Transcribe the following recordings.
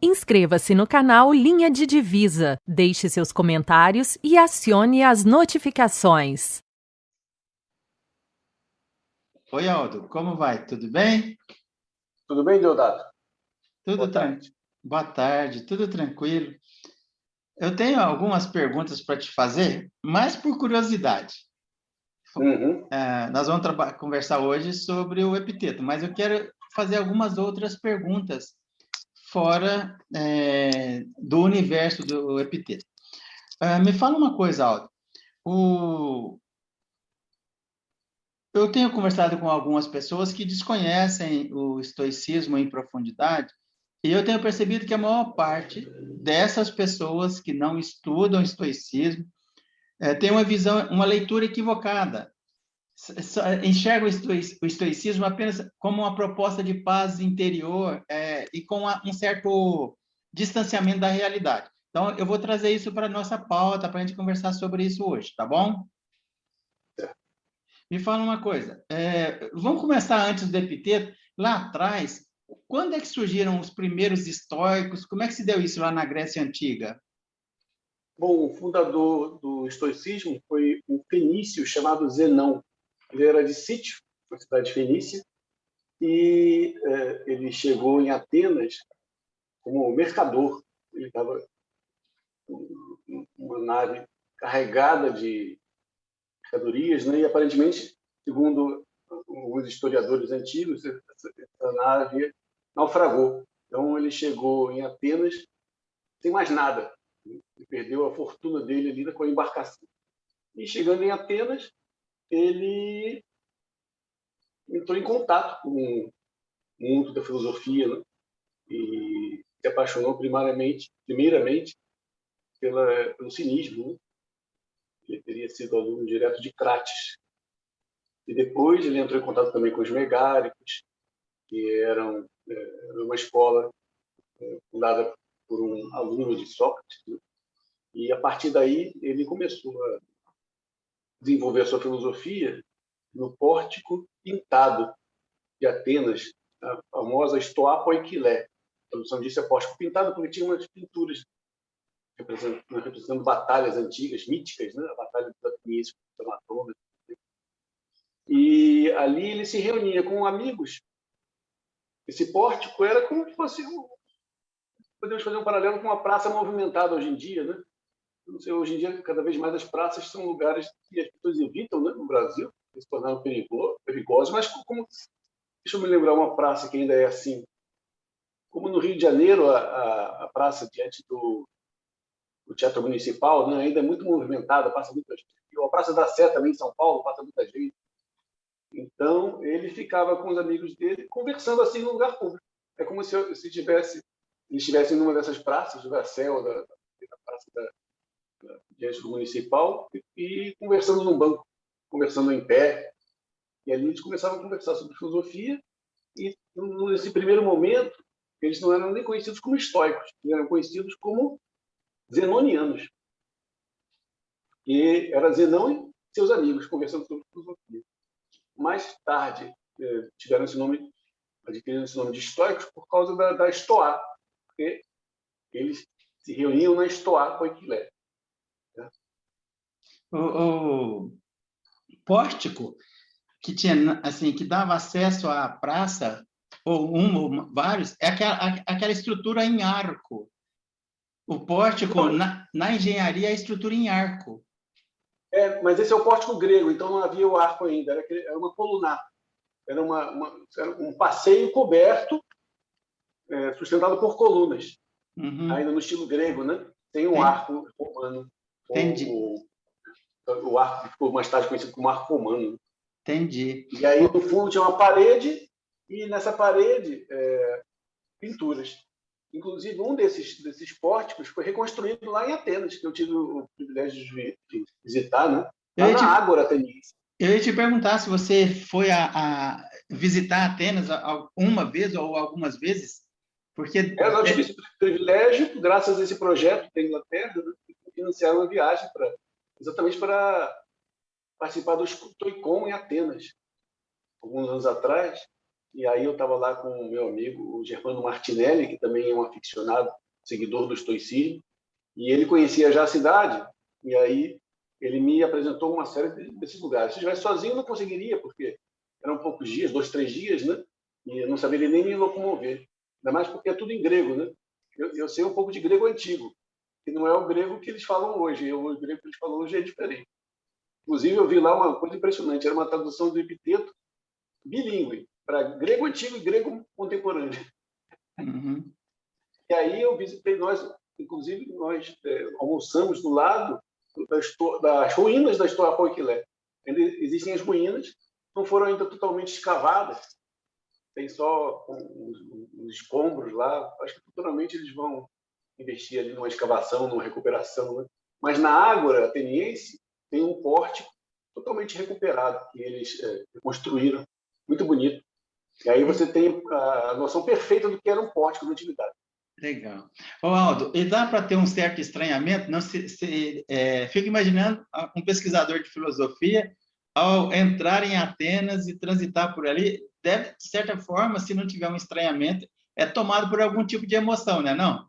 Inscreva-se no canal Linha de Divisa, deixe seus comentários e acione as notificações. Oi, Aldo, como vai? Tudo bem? Tudo bem, Deodato? Tudo Boa tarde. Boa tarde, tudo tranquilo. Eu tenho algumas perguntas para te fazer, mais por curiosidade. Uhum. Nós vamos conversar hoje sobre o epiteto, mas eu quero fazer algumas outras perguntas fora do universo do epiteto. Me fala uma coisa, Aldo. Eu tenho conversado com algumas pessoas que desconhecem o estoicismo em profundidade, e eu tenho percebido que a maior parte dessas pessoas que não estudam estoicismo tem uma visão, uma leitura equivocada. Enxerga o estoicismo apenas como uma proposta de paz interior e com um certo distanciamento da realidade. Então, eu vou trazer isso para a nossa pauta, para a gente conversar sobre isso hoje, tá bom? Me fala uma coisa, vamos começar antes do epiteto. Lá atrás, quando é que surgiram os primeiros estoicos? Como é que se deu isso lá na Grécia Antiga? Bom, o fundador do estoicismo foi um fenício chamado Zenão. Ele era de Sítio, uma cidade fenícia, e ele chegou em Atenas como mercador. Ele estava com uma nave carregada de mercadorias, né? E aparentemente, segundo alguns historiadores antigos, essa nave naufragou. Então, ele chegou em Atenas sem mais nada. Ele perdeu a fortuna dele ali com a embarcação. E chegando em Atenas, ele entrou em contato com o mundo da filosofia, né? E se apaixonou primeiramente pelo cinismo, né? Ele teria sido aluno direto de Crates. E depois ele entrou em contato também com os megáricos, que eram uma escola fundada por um aluno de Sócrates, né? E a partir daí ele começou a desenvolver a sua filosofia no Pórtico Pintado de Atenas, a famosa Stoa Poikilé. A tradução disso é Pórtico Pintado, porque tinha umas pinturas representando batalhas antigas, míticas, né? A batalha dos atenienses contra Matona. E ali ele se reunia com amigos. Esse pórtico era como se fosse podemos fazer um paralelo com uma praça movimentada hoje em dia, né? Não sei, hoje em dia, cada vez mais as praças são lugares que as pessoas evitam, né, no Brasil, que se tornaram perigosos, mas deixa eu me lembrar uma praça que ainda é assim. Como no Rio de Janeiro, a praça diante do Teatro Municipal, né, ainda é muito movimentada, passa muita gente. A Praça da Sé também em São Paulo, passa muita gente. Então, ele ficava com os amigos dele conversando assim no lugar público. É como se eles estivessem numa dessas praças, da Sé ou da praça diante do Municipal, e conversando num banco, conversando em pé. E ali eles começavam a conversar sobre filosofia, e nesse primeiro momento, eles não eram nem conhecidos como estoicos, eles eram conhecidos como zenonianos. E era Zenão e seus amigos conversando sobre filosofia. Mais tarde, tiveram esse nome, adquiriram esse nome de estoicos por causa da Estoá, porque eles se reuniam na Estoá Poikilé. O pórtico que tinha assim, que dava acesso à praça ou vários, é aquela estrutura em arco. O pórtico na engenharia é a estrutura em arco. Mas esse é o pórtico grego, então não havia o arco ainda, era uma coluna, era um passeio coberto, sustentado por colunas, ainda no estilo grego, né? Tem um arco romano. Entendi. O arco que ficou mais tarde conhecido como arco romano. Entendi. E aí, no fundo, tinha uma parede, e nessa parede, pinturas. Inclusive, um desses pórticos foi reconstruído lá em Atenas, que eu tive o privilégio de visitar, né? Lá na Ágora ateniense. Eu ia te perguntar se você foi a visitar Atenas uma vez ou algumas vezes, porque... Eu tive esse privilégio, graças a esse projeto da Inglaterra, né, que financiaram uma viagem exatamente para participar do Stoicon em Atenas, alguns anos atrás. E aí eu estava lá com o meu amigo, o Germano Martinelli, que também é um aficionado, seguidor do estoicismo, e ele conhecia já a cidade, e aí ele me apresentou uma série desses lugares. Se eu estivesse sozinho, eu não conseguiria, porque eram poucos dias, 2, 3 dias, né? E eu não saberia nem me locomover. Ainda mais porque é tudo em grego, né? Eu sei um pouco de grego antigo, que não é o grego que eles falam hoje. O grego que eles falam hoje é diferente. Inclusive, eu vi lá uma coisa impressionante. Era uma tradução do epiteto bilíngue, para grego antigo e grego contemporâneo. Uhum. E aí eu visitei, inclusive, nós almoçamos do lado das ruínas da Stoa Poikilé. Existem as ruínas, não foram ainda totalmente escavadas, tem só os escombros lá. Acho que futuramente eles vão investir ali numa escavação, numa recuperação. Né? Mas na Ágora ateniense tem um pórtico totalmente recuperado, que eles construíram, muito bonito. E aí você tem a noção perfeita do que era um pórtico da antiguidade. Legal. Ô, Aldo, e dá para ter um certo estranhamento? Não fico imaginando um pesquisador de filosofia, ao entrar em Atenas e transitar por ali, deve, de certa forma, se não tiver um estranhamento, é tomado por algum tipo de emoção, né? Não?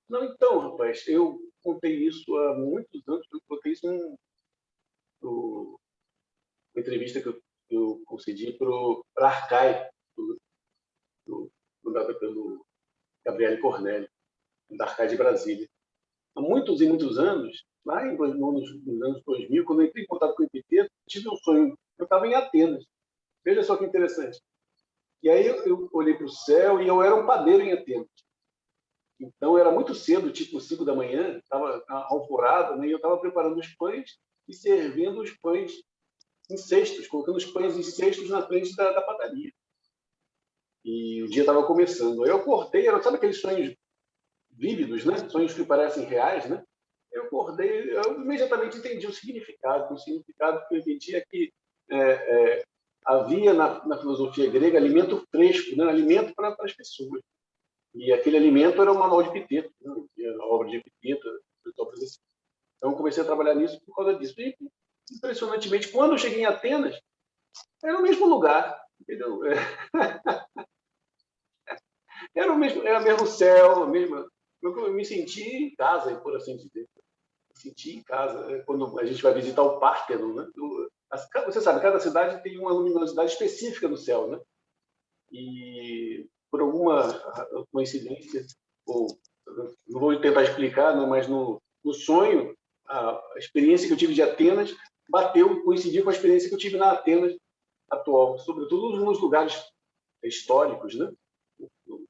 Não, então, rapaz, eu contei isso há muitos anos, eu contei isso numa entrevista que eu concedi para a Arcai, fundada pelo Gabriele Cornélio, da Arcai de Brasília. Há muitos e muitos anos, lá nos anos 2000, quando eu entrei em contato com o Epiteto, tive um sonho. Eu estava em Atenas. Veja só que interessante. E aí eu olhei para o céu e eu era um padeiro em Atenas. Então era muito cedo, tipo 5 da manhã, estava alvorada, né? E eu estava preparando os pães e servindo os pães em cestos, colocando os pães em cestos na frente da padaria. E o dia estava começando. Aí eu acordei, sabe aqueles sonhos vívidos, né? Sonhos que parecem reais, né? Eu acordei, eu imediatamente entendi o significado. O significado que eu entendi é que havia na filosofia grega alimento fresco, né? Alimento para as pessoas. E aquele alimento era o manual de Epiteto, né? A obra de Epiteto. Então, eu comecei a trabalhar nisso por causa disso. E, impressionantemente, quando eu cheguei em Atenas, era o mesmo lugar, entendeu? Era o mesmo céu, eu me senti em casa, por assim dizer. Me senti em casa. Quando a gente vai visitar o Párteno, né? Você sabe, cada cidade tem uma luminosidade específica no céu, né? E por alguma coincidência, ou não vou tentar explicar, né, mas no sonho, a experiência que eu tive de Atenas coincidiu com a experiência que eu tive na Atenas atual, sobretudo nos lugares históricos, né?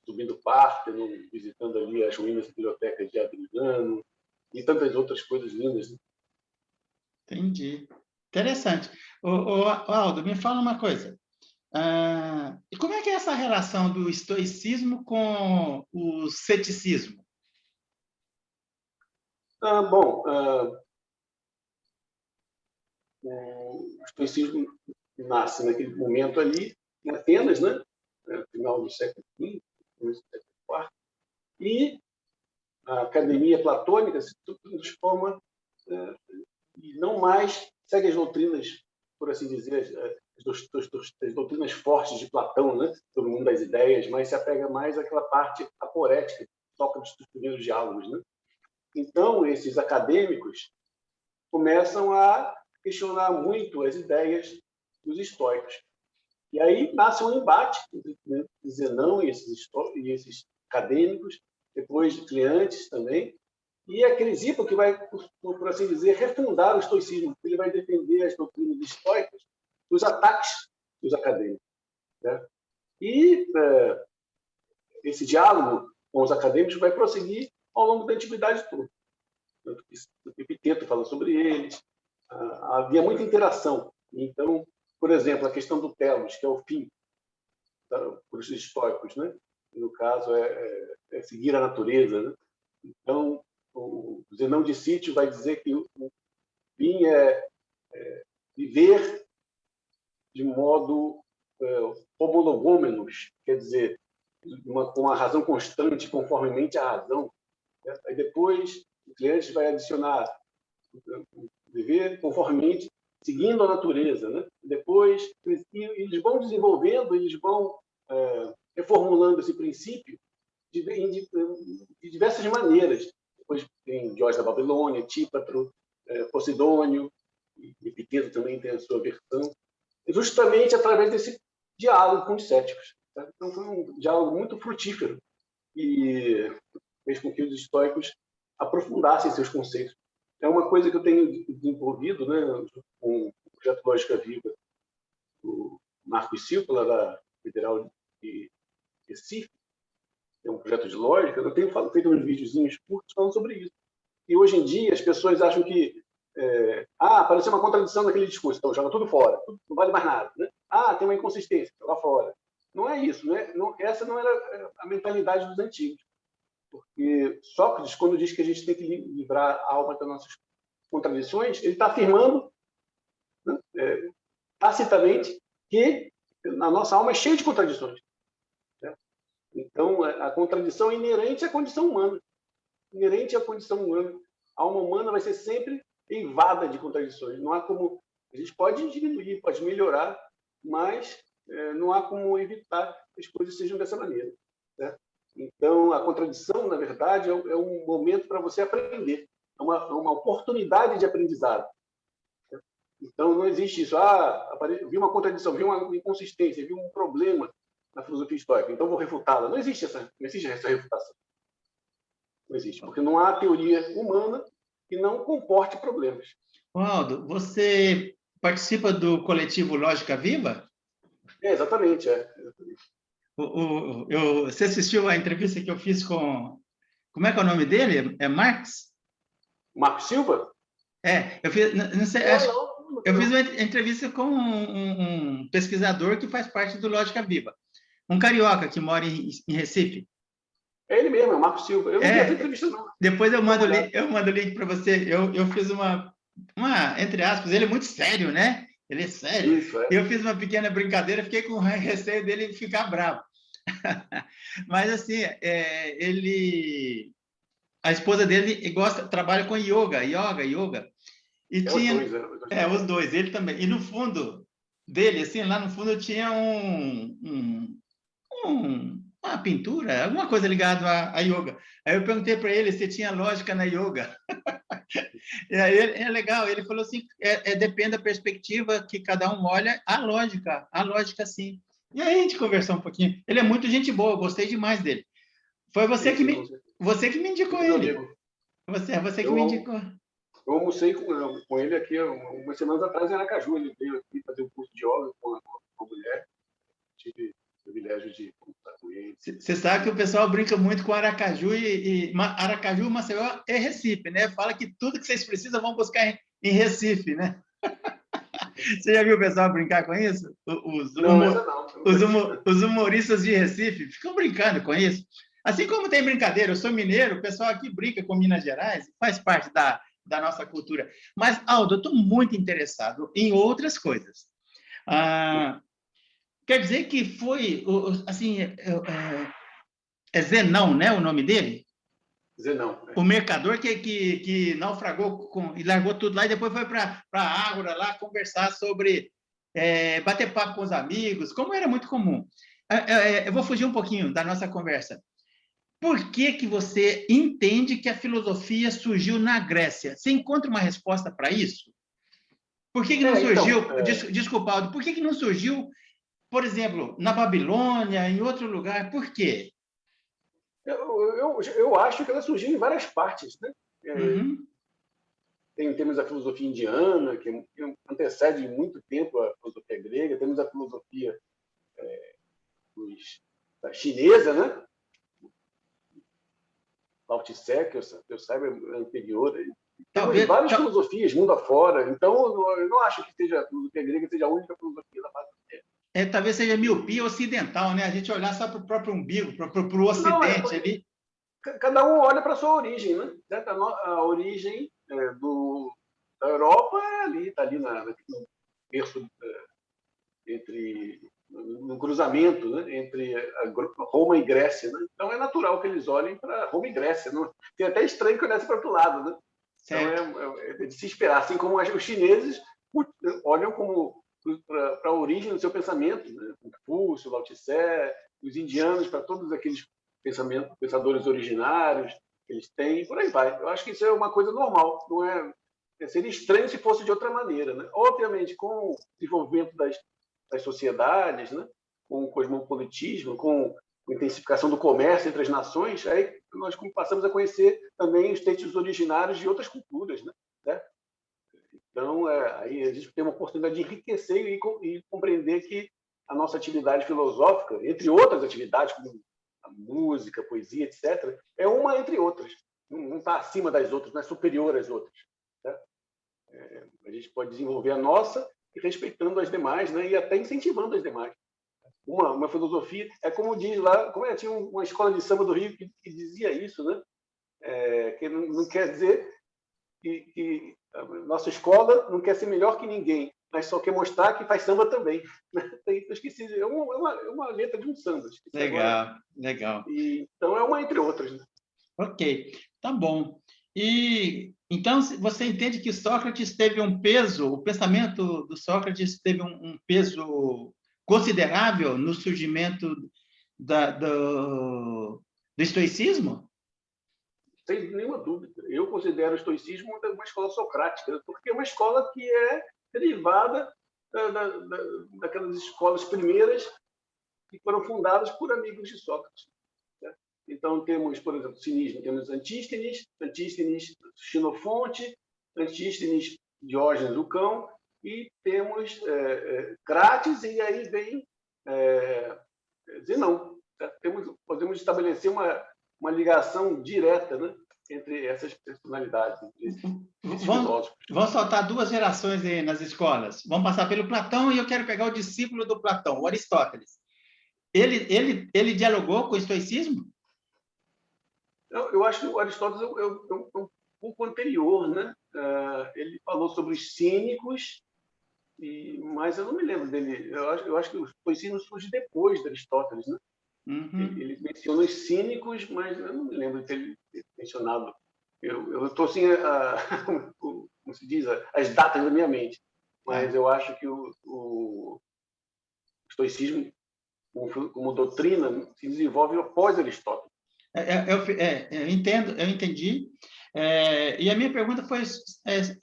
Subindo o Párteno, visitando ali as ruínas da biblioteca de Adriano e tantas outras coisas lindas. Né? Entendi. Interessante. Ô, Aldo, me fala uma coisa. E como é que é essa relação do estoicismo com o ceticismo? O estoicismo nasce naquele momento ali, em Atenas, né? Final do século V, começo do século IV, e a academia platônica se transforma e não mais segue as doutrinas, por assim dizer, as doutrinas fortes de Platão, né? Sobre o mundo das ideias, mas se apega mais àquela parte aporética, que toca dos primeiros diálogos. Né? Então, esses acadêmicos começam a questionar muito as ideias dos estoicos. E aí nasce um embate entre Zenão e esses acadêmicos, depois Cleantes também, e a Crisipo, que vai, por assim dizer, refundar o estoicismo. Ele vai defender as doutrinas estoicas dos ataques dos acadêmicos. Né? E esse diálogo com os acadêmicos vai prosseguir ao longo da antiguidade toda. O Epiteto fala sobre eles. Havia muita interação. Então, por exemplo, a questão do telos, que é o fim para os estoicos, né? No caso, é seguir a natureza. Né? Então, o Zenão de Sítio vai dizer que o fim é viver de modo homologômenos, quer dizer, com uma razão constante, conformemente à razão. Né? Aí depois, o cliente vai adicionar viver conformemente seguindo a natureza, né? Depois, eles vão desenvolvendo, eles vão reformulando esse princípio de diversas maneiras. Depois tem Diós da Babilônia, Típatro, Posidônio, e Epiteto também tem a sua versão, justamente através desse diálogo com os céticos. Tá? Então, foi um diálogo muito frutífero e fez com que os estoicos aprofundassem seus conceitos. É uma coisa que eu tenho desenvolvido, né, com o projeto Lógica Viva, do Marcos Silva, da Federal de Recife, é um projeto de lógica. Eu tenho feito uns videozinhos curtos falando sobre isso. E hoje em dia as pessoas acham que apareceu uma contradição naquele discurso, então joga tudo fora, não vale mais nada, né? Tem uma inconsistência, joga fora. Não é isso, né? Essa não era a mentalidade dos antigos. Porque Sócrates, quando diz que a gente tem que livrar a alma das nossas contradições, ele está afirmando, né, tacitamente, que a nossa alma é cheia de contradições. Né? Então, a contradição é inerente à condição humana. Inerente à condição humana. A alma humana vai ser sempre eivada de contradições. Não há como... A gente pode diminuir, pode melhorar, mas não há como evitar que as coisas sejam dessa maneira. Né? Então, a contradição, na verdade, é um momento para você aprender. É uma oportunidade de aprendizado. Então, não existe isso. Vi uma contradição, vi uma inconsistência, vi um problema na filosofia estoica, então vou refutá-la. Não existe essa refutação. Não existe, porque não há teoria humana que não comporte problemas. Aldo, você participa do coletivo Lógica Viva? Exatamente. Você assistiu a entrevista que eu fiz com... Como é que é o nome dele? É Marx? Marcos Silva? Eu fiz, não sei, eu fiz uma entrevista com um pesquisador que faz parte do Lógica Viva. Um carioca que mora em Recife. É ele mesmo, é o Marcos Silva. Eu não vi essa entrevista, não. Depois eu mando o link para você. Eu fiz uma, entre aspas, ele é muito sério, né? Ele é sério. Isso, Eu fiz uma pequena brincadeira, fiquei com receio dele ficar bravo. Mas, assim, a esposa dele trabalha com yoga. E tinha... Os dois, ele também. E no fundo dele, assim, lá no fundo tinha uma pintura, alguma coisa ligada a yoga. Aí eu perguntei para ele se tinha lógica na yoga. E aí é legal, ele falou assim, depende da perspectiva que cada um olha, a lógica sim. E aí a gente conversou um pouquinho. Ele é muito gente boa, eu gostei demais dele. Foi você que me indicou ele. Você que me indicou. Eu almocei com ele aqui umas semanas atrás em Aracaju. Ele veio aqui fazer um curso de yoga com uma mulher. Tive o privilégio de conversar com ele. Você sabe que o pessoal brinca muito com Aracaju Aracaju, Maceió e Recife, né? Fala que tudo que vocês precisam vão buscar em Recife, né? Você já viu o pessoal brincar com isso? Os humoristas de Recife ficam brincando com isso. Assim como tem brincadeira, eu sou mineiro, o pessoal aqui brinca com Minas Gerais, faz parte da nossa cultura. Mas, Aldo, eu estou muito interessado em outras coisas. Quer dizer que foi, assim, Zenão, né, o nome dele? Zenão. O mercador que naufragou e largou tudo lá e depois foi para a Ágora lá conversar sobre bater papo com os amigos, como era muito comum. Eu vou fugir um pouquinho da nossa conversa. Por que você entende que a filosofia surgiu na Grécia? Você encontra uma resposta para isso? Por que não surgiu... Desculpa, Aldo, por que não surgiu, por exemplo, na Babilônia, em outro lugar? Por quê? Eu acho que ela surgiu em várias partes, né? Temos a filosofia indiana, que antecede muito tempo a filosofia grega, temos a filosofia chinesa, né? Lao Tse, que eu saiba, é anterior. Temos várias filosofias, mundo afora. Então, eu não acho que a filosofia grega seja a única filosofia da face da Terra. Talvez seja miopia ocidental, né? A gente olhar só para o próprio umbigo, para o ocidente ali. Cada um olha para a sua origem, né? A origem da Europa está ali no berço, no cruzamento, né? Entre Roma e Grécia, né? Então é natural que eles olhem para Roma e Grécia. Não? Tem até estranho que olhasse para o outro lado, né? Então é de se esperar. Assim como os chineses olham como para a origem do seu pensamento, né? Confúcio, Lao Tse, os indianos, para todos aqueles pensadores originários que eles têm, por aí vai. Eu acho que isso é uma coisa normal, não é? Seria estranho se fosse de outra maneira, né? Obviamente, com o desenvolvimento das sociedades, né? Com o cosmopolitismo, com a intensificação do comércio entre as nações, aí nós passamos a conhecer também os textos originários de outras culturas, né? Então, aí a gente tem uma oportunidade de enriquecer e compreender que a nossa atividade filosófica, entre outras atividades, como a música, a poesia, etc., é uma entre outras. Não está acima das outras, não é superior às outras. Né? A gente pode desenvolver a nossa e respeitando as demais, né? E até incentivando as demais. Uma filosofia, como diz lá, tinha uma escola de samba do Rio que dizia isso, né? Que não quer dizer que a nossa escola não quer ser melhor que ninguém, mas só quer mostrar que faz samba também. Eu esqueci, é uma letra de um samba. Legal, legal. Então, é uma entre outras. Né? Ok, tá bom. E então você entende que Sócrates teve um peso, o pensamento do Sócrates teve um peso considerável no surgimento do estoicismo? Sem nenhuma dúvida. Eu considero o estoicismo uma escola socrática, porque é uma escola que é derivada daquelas escolas primeiras que foram fundadas por amigos de Sócrates. Né? Então, temos, por exemplo, cinismo, temos Antístenes, Xenofonte, Antístenes, Diógenes o Cão, e temos Crates, e aí vem Zenão. Podemos estabelecer uma ligação direta, né, entre essas personalidades, esses filósofos. Vamos soltar 2 gerações aí nas escolas. Vamos passar pelo Platão e eu quero pegar o discípulo do Platão, o Aristóteles. Ele dialogou com o estoicismo? Eu acho que o Aristóteles é um pouco anterior, né? Ele falou sobre os cínicos, mas eu não me lembro dele. Eu acho que o estoicismo surge depois de Aristóteles, né? Uhum. Ele menciona os cínicos, mas eu não me lembro de ter mencionado. Eu estou assim, como se diz, as datas da minha mente. Mas eu acho que o estoicismo, como doutrina, se desenvolve após Aristóteles. Eu entendi. E a minha pergunta foi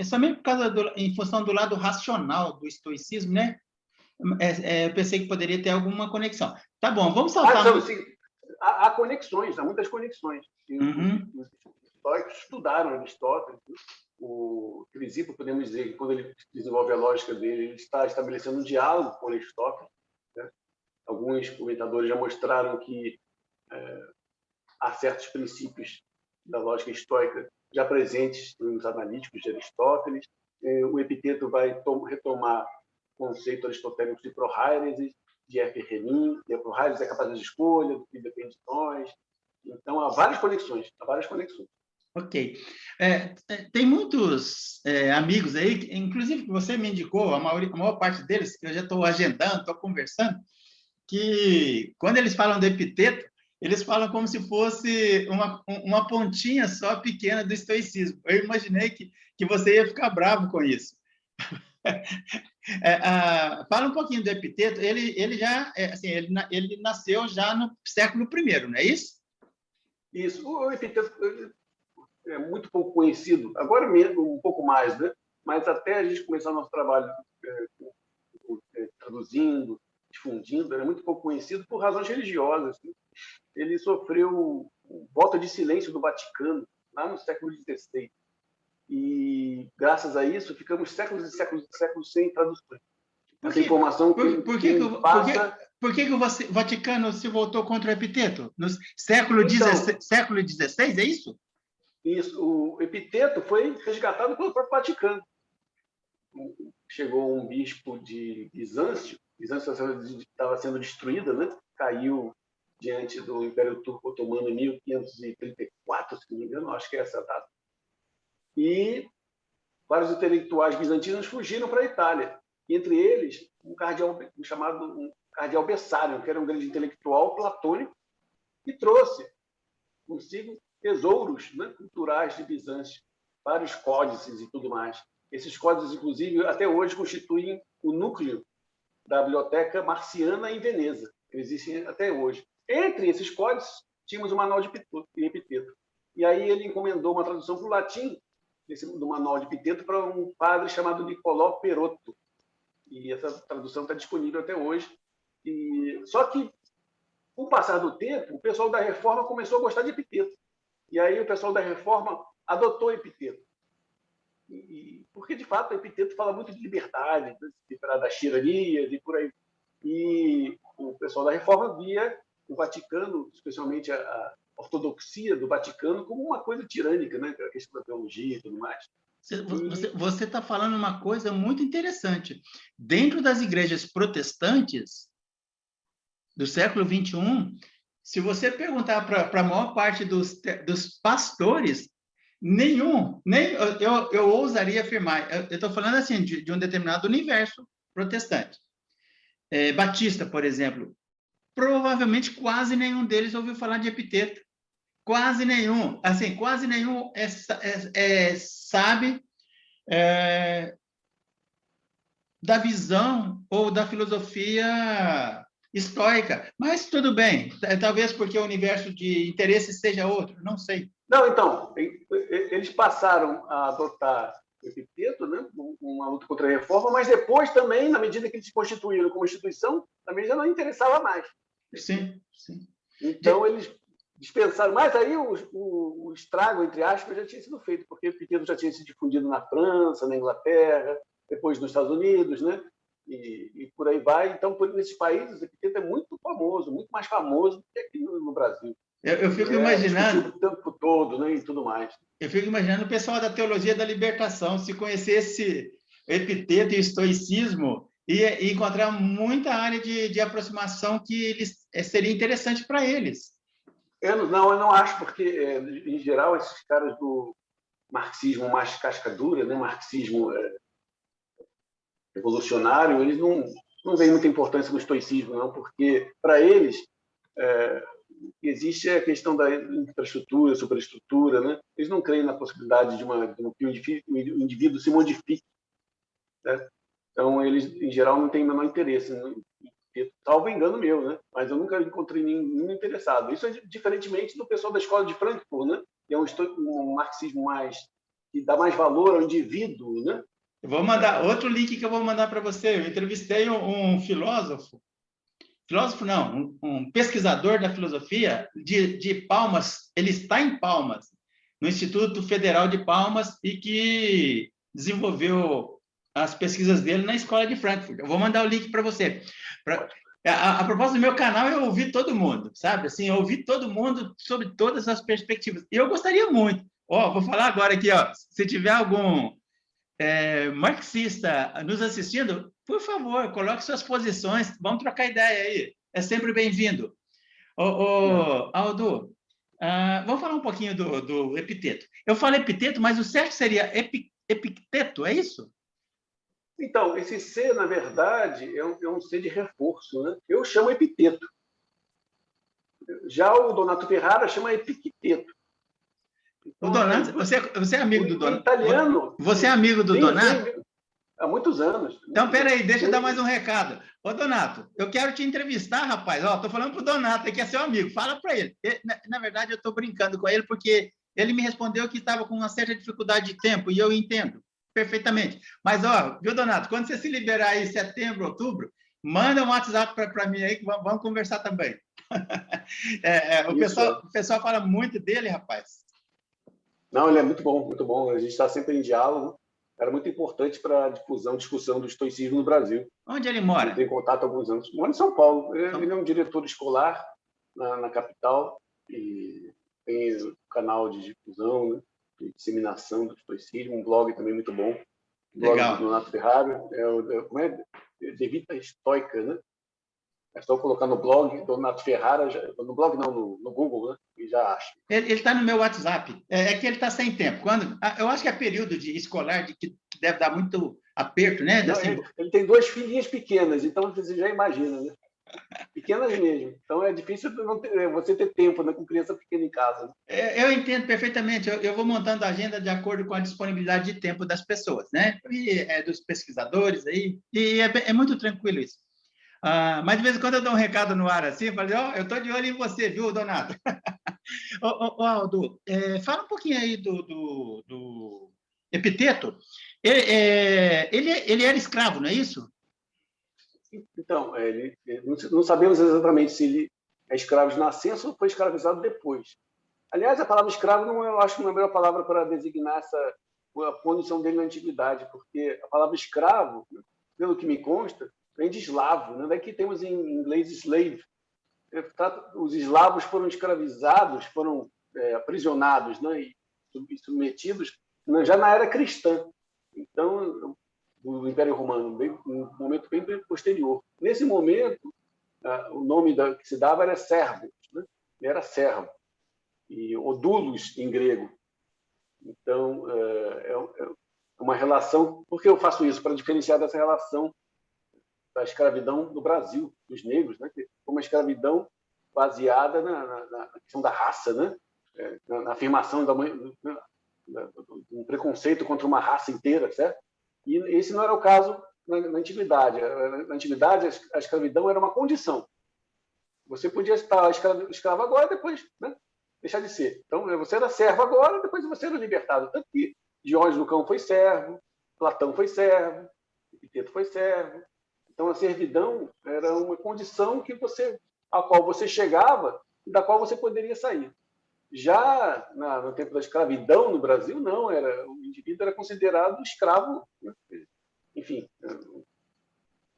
somente por causa em função do lado racional do estoicismo, né? Eu pensei que poderia ter alguma conexão. Tá bom, vamos saltar. Sim. Há conexões, há muitas conexões. Os estoicos estudaram Aristóteles. O Crisipo, podemos dizer que quando ele desenvolve a lógica dele, ele está estabelecendo um diálogo com Aristóteles. Né? Alguns comentadores já mostraram que há certos princípios da lógica estoica já presentes nos analíticos de Aristóteles. O Epiteto vai retomar o conceito aristotélico de prohairesis, de Herrenin, e a prohairesis é capaz de escolha, do que depende de nós. Então, há várias conexões. Ok. Tem muitos amigos aí, inclusive que você me indicou, a maior parte deles, que eu já estou agendando, estou conversando, que quando eles falam do Epiteto, eles falam como se fosse uma pontinha só pequena do estoicismo. Eu imaginei que você ia ficar bravo com isso. Fala um pouquinho do Epiteto. Ele já, ele nasceu já no século I, não é isso? Isso. O Epiteto é muito pouco conhecido, agora mesmo um pouco mais, né? Mas até a gente começar o nosso trabalho traduzindo, difundindo, era muito pouco conhecido por razões religiosas. Né? Ele sofreu voto de silêncio do Vaticano lá no século XVI. E, graças a isso, ficamos séculos e séculos e séculos sem traduções. Essa informação por que o Vaticano se voltou contra o Epiteto? No século XVI, é isso? Isso. O Epiteto foi resgatado pelo próprio Vaticano. Chegou um bispo de Bizâncio estava sendo destruída, né? Caiu diante do Império Turco Otomano em 1534, se não me engano, acho que é essa data. E vários intelectuais bizantinos fugiram para a Itália. E, entre eles, um cardeal Bessarion, que era um grande intelectual platônico, que trouxe consigo tesouros, né, culturais de Bizâncio, vários códices e tudo mais. Esses códigos, inclusive, até hoje constituem o núcleo da Biblioteca Marciana em Veneza, que existem até hoje. Entre esses códigos, tínhamos o Manual de Epiteto. E aí ele encomendou uma tradução para o latim do Manual de Epiteto para um padre chamado Nicolò Perotto. E essa tradução está disponível até hoje. Só que, com o passar do tempo, o pessoal da Reforma começou a gostar de epiteto. E aí o pessoal da Reforma adotou o epiteto. Porque, de fato, o epiteto fala muito de liberdade, das tiranias e por aí. E o pessoal da Reforma via o Vaticano, especialmente a ortodoxia do Vaticano, como uma coisa tirânica, né? A questão da teologia e tudo mais. Você está falando uma coisa muito interessante. Dentro das igrejas protestantes do século XXI, se você perguntar para a maior parte dos pastores, nem eu ousaria afirmar, eu estou falando assim de um determinado universo protestante. Batista, por exemplo, provavelmente quase nenhum deles ouviu falar de epiteto. Quase nenhum. Assim, quase nenhum sabe da visão ou da filosofia estoica. Mas tudo bem. Talvez porque o universo de interesse seja outro. Não sei. Não, então, eles passaram a adotar o epiteto, né, uma luta contra a reforma, mas depois também, na medida que eles se constituíram como instituição, também já não interessava mais. Sim, sim. Então, eles dispensaram. Mas aí o estrago, entre aspas, já tinha sido feito, porque o epiteto já tinha se difundido na França, na Inglaterra, depois nos Estados Unidos, né? E por aí vai. Então, nesses países, o epiteto é muito famoso, muito mais famoso do que aqui no Brasil. Eu fico imaginando o tempo todo, né, e tudo mais. Eu fico imaginando o pessoal da teologia da libertação, se conhecesse epiteto e estoicismo, e encontrar muita área de aproximação que seria interessante para eles. Eu não acho, porque, em geral, esses caras do marxismo mais casca dura, né, marxismo revolucionário, eles não veem muita importância no estoicismo, não, porque, para eles, existe a questão da infraestrutura, superestrutura, né? Eles não creem na possibilidade de que o indivíduo se modifique, né? Então, eles, em geral, não têm o menor interesse. Salvo engano meu, né? Mas eu nunca encontrei nenhum interessado. Isso é diferentemente do pessoal da escola de Frankfurt, né? Que é um marxismo que dá mais valor ao indivíduo, né? Eu vou mandar outro link que eu vou mandar para você. Eu entrevistei um filósofo não, um pesquisador da filosofia de Palmas. Ele está em Palmas, no Instituto Federal de Palmas, e que desenvolveu as pesquisas dele na escola de Frankfurt. Eu vou mandar o link para você. A propósito do meu canal, eu ouvi todo mundo, sabe? Assim, eu ouvi todo mundo sobre todas as perspectivas. E eu gostaria muito. Vou falar agora aqui, se tiver algum marxista nos assistindo, por favor, coloque suas posições, vamos trocar ideia aí. É sempre bem-vindo. Aldo, vamos falar um pouquinho do epiteto. Eu falo epiteto, mas o certo seria epicteto, é isso? Então, esse C, na verdade, é um C de reforço, né? Eu chamo epiteto. Já o Donato Ferrara chama epicteto. Então, o Donato, você é amigo do Donato? Italiano. Você é amigo do Donato? Há muitos anos. Então, peraí, deixa eu dar mais um recado. Donato, eu quero te entrevistar, rapaz. Estou falando para o Donato, que é seu amigo. Fala para ele. Na verdade, eu estou brincando com ele, porque ele me respondeu que estava com uma certa dificuldade de tempo, e eu entendo perfeitamente. Mas, viu, Donato, quando você se liberar aí, setembro, outubro, manda um WhatsApp para mim aí, que vamos conversar também. O pessoal fala muito dele, rapaz. Não, ele é muito bom, muito bom. A gente está sempre em diálogo. Era muito importante para a discussão do estoicismo no Brasil. Onde ele mora? Ele tem contato há alguns anos. Mora em São Paulo. Ele é um diretor escolar na capital e tem um canal de difusão, né, de disseminação do estoicismo, um blog também muito bom. O blog do Donato Ferrara. Como é? Devita Estoica, né? É só colocar no blog Donato Ferrara, no blog não, no Google, né? E já acha. Ele está no meu WhatsApp. É que ele está sem tempo. Eu acho que é período escolar que deve dar muito aperto, né? Não, ele tem 2 filhinhas pequenas, então você já imagina, né? Pequenas mesmo. Então é difícil você ter tempo, né, com criança pequena em casa. Né? Eu entendo perfeitamente. Eu vou montando a agenda de acordo com a disponibilidade de tempo das pessoas, né? E dos pesquisadores aí. E é muito tranquilo isso. Mas de vez em quando eu dou um recado no ar assim, eu falei, eu estou de olho em você, viu, Donato? Aldo, fala um pouquinho aí do Epiteto. Ele era escravo, não é isso? Então, não sabemos exatamente se ele é escravo de nascença ou foi escravizado depois. Aliás, a palavra escravo eu acho que não é a melhor palavra para designar a condição dele na antiguidade, porque a palavra escravo, pelo que me consta, vem de eslavo. Né? Daqui temos em inglês slave. Os eslavos foram escravizados, foram aprisionados, né? e submetidos já na era cristã. Então, do Império Romano, um momento bem posterior. Nesse momento, o nome que se dava era servo, né? Ele era servo, e odulos em grego. Então, é uma relação. Por que eu faço isso? Para diferenciar dessa relação da escravidão do Brasil, dos negros, né? Que foi uma escravidão baseada na questão da raça, né? Na afirmação de um preconceito contra uma raça inteira, certo? E esse não era o caso na antiguidade. Na antiguidade, a escravidão era uma condição. Você podia estar escravo agora, depois, né, deixar de ser. Então, você era servo agora, depois você era libertado. Tanto que Diógenes Lucão foi servo, Platão foi servo, Epiteto foi servo. Então, a servidão era uma condição a qual você chegava e da qual você poderia sair. Já no tempo da escravidão no Brasil, não, o indivíduo era considerado escravo, né? Enfim,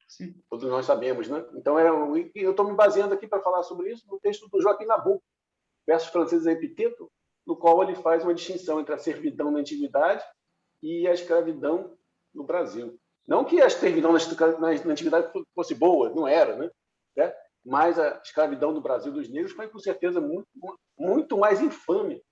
sim, todos nós sabemos, né? Então, eu estou me baseando aqui para falar sobre isso no texto do Joaquim Nabuco, Versos Franceses a Epiteto, no qual ele faz uma distinção entre a servidão na antiguidade e a escravidão no Brasil. Não que a servidão na antiguidade fosse boa, não era, né? Mas a escravidão do Brasil dos negros foi, com certeza, muito mais infame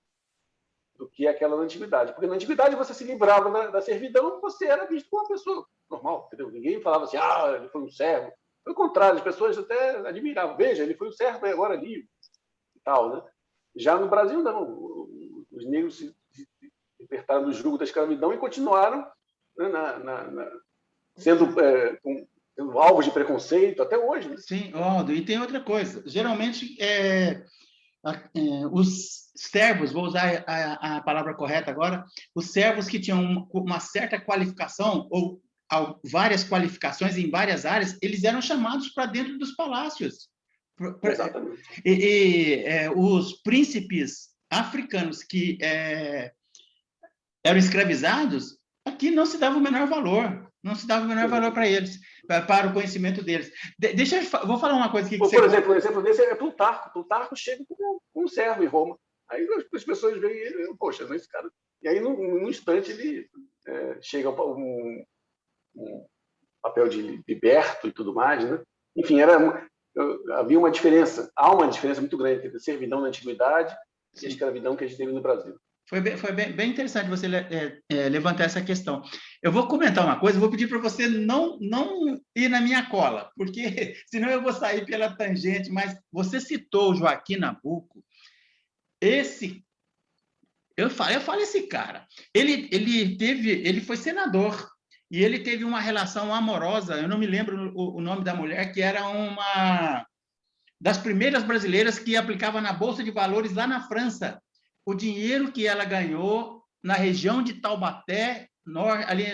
do que aquela na antiguidade. Porque na antiguidade você se livrava da servidão, você era visto como uma pessoa normal, entendeu? Ninguém falava assim, ele foi um servo. Pelo contrário, as pessoas até admiravam. Veja, ele foi um servo e agora livre. E tal, né? Já no Brasil, não. Os negros se libertaram do jugo da escravidão e continuaram, né, sendo alvos de preconceito até hoje. Né? Sim, Aldo, e tem outra coisa. Geralmente, os servos, vou usar a palavra correta agora, os servos que tinham uma certa qualificação, ou várias qualificações em várias áreas, eles eram chamados para dentro dos palácios. Exatamente. Os príncipes africanos que eram escravizados, aqui não se dava o menor valor. Não se dava o menor valor para eles, para o conhecimento deles. Vou falar uma coisa aqui. Por exemplo, um exemplo desse é Plutarco. Plutarco chega como um servo em Roma. Aí as pessoas veem ele, poxa, esse cara. E aí, num instante, ele chega um papel de liberto e tudo mais, né? Enfim, havia uma diferença, há uma diferença muito grande entre a servidão na antiguidade e a escravidão que a gente teve no Brasil. Foi bem interessante você levantar essa questão. Eu vou comentar uma coisa, vou pedir para você não ir na minha cola, porque senão eu vou sair pela tangente, mas você citou o Joaquim Nabuco. Eu falo esse cara. Ele foi senador e ele teve uma relação amorosa, eu não me lembro o nome da mulher, que era uma das primeiras brasileiras que aplicava na Bolsa de Valores lá na França. O dinheiro que ela ganhou na região de Taubaté, ali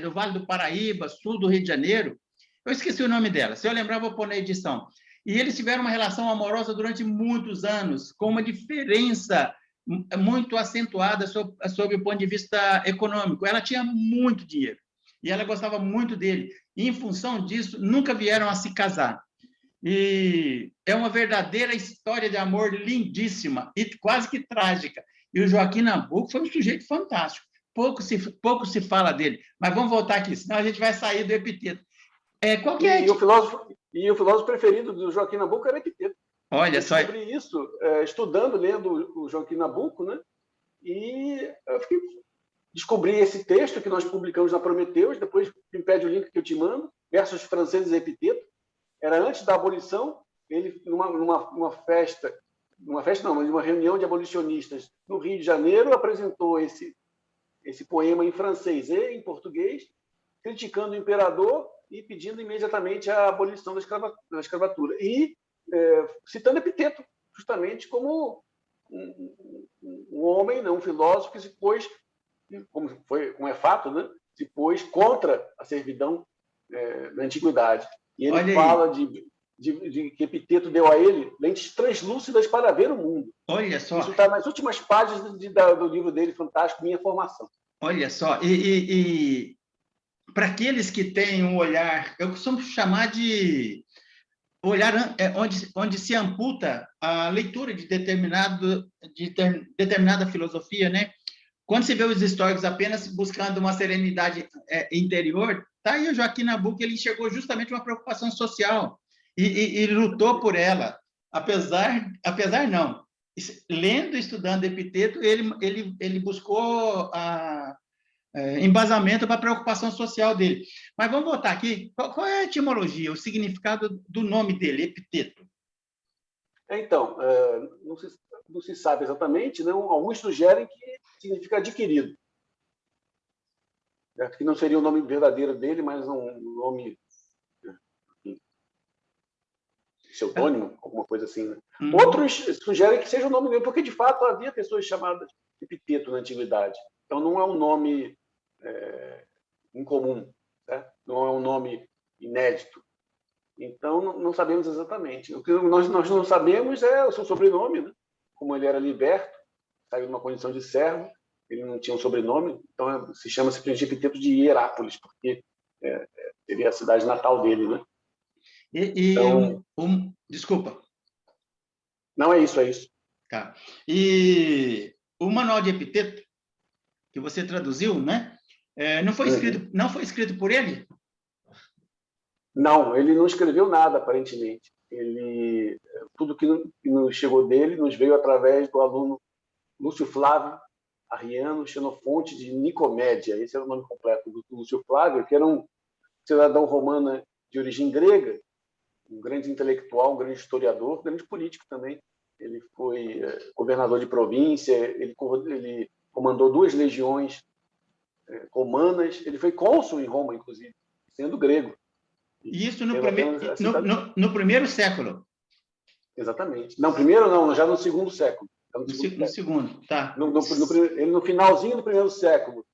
no Vale do Paraíba, sul do Rio de Janeiro, eu esqueci o nome dela, se eu lembrar vou pôr na edição. E eles tiveram uma relação amorosa durante muitos anos, com uma diferença muito acentuada sob o ponto de vista econômico. Ela tinha muito dinheiro e ela gostava muito dele. E, em função disso, nunca vieram a se casar. E é uma verdadeira história de amor lindíssima e quase que trágica. E o Joaquim Nabuco foi um sujeito fantástico. Pouco se fala dele. Mas vamos voltar aqui, senão a gente vai sair do Epiteto. Qual que é? E o filósofo preferido do Joaquim Nabuco era Epiteto. Olha só. Eu descobri isso estudando, lendo o Joaquim Nabuco, né? E eu descobri esse texto que nós publicamos na Prometeus, depois me pede o link que eu te mando, Versos Franceses e Epiteto. era antes da abolição, ele, numa festa não, mas numa reunião de abolicionistas no Rio de Janeiro, apresentou esse poema em francês e em português, criticando o imperador e pedindo imediatamente a abolição da escravatura. E citando Epiteto, justamente como um homem, um filósofo que se pôs, como é fato, né, se pôs contra a servidão na antiguidade. E ele fala de que Epiteto deu a ele lentes translúcidas para ver o mundo. Olha só. Isso está nas últimas páginas do livro dele, fantástico, Minha Formação. Olha só, e para aqueles que têm um olhar, eu costumo chamar de olhar onde se amputa a leitura de determinada filosofia, né? Quando se vê os históricos apenas buscando uma serenidade interior, tá aí o Joaquim Nabuco, ele enxergou justamente uma preocupação social e lutou por ela, apesar não. Lendo e estudando Epiteto, ele buscou embasamento para a preocupação social dele. Mas vamos voltar aqui. Qual é a etimologia, o significado do nome dele, Epiteto? Então, não se sabe exatamente, não? Alguns sugerem que significa adquirido. Que não seria o nome verdadeiro dele, mas um nome pseudônimo, alguma coisa assim. Né? Outros sugerem que seja o nome dele, porque, de fato, havia pessoas chamadas Epiteto na antiguidade. Então, não é um nome incomum, né? Não é um nome inédito. Então, não sabemos exatamente. O que nós não sabemos é o seu sobrenome, né? Como ele era liberto, saiu de uma condição de servo, ele não tinha um sobrenome, então chama-se Epiteto de Hierápolis, porque seria a cidade natal dele, né? Então, desculpa. Não, é isso. Tá. E o Manual de Epiteto, que você traduziu, né? Não foi escrito por ele? Não, ele não escreveu nada, aparentemente. Tudo que nos chegou dele nos veio através do aluno Lúcio Flávio Arriano Xenofonte de Nicomédia. Esse era o nome completo do Lúcio Flávio, que era um cidadão romano de origem grega, um grande intelectual, um grande historiador, um grande político também. Ele foi governador de província, ele comandou 2 legiões romanas, ele foi cônsul em Roma, inclusive, sendo grego. Isso no primeiro século? Exatamente. Não, primeiro não, já no segundo século. No segundo, tá. Ele no finalzinho do primeiro século,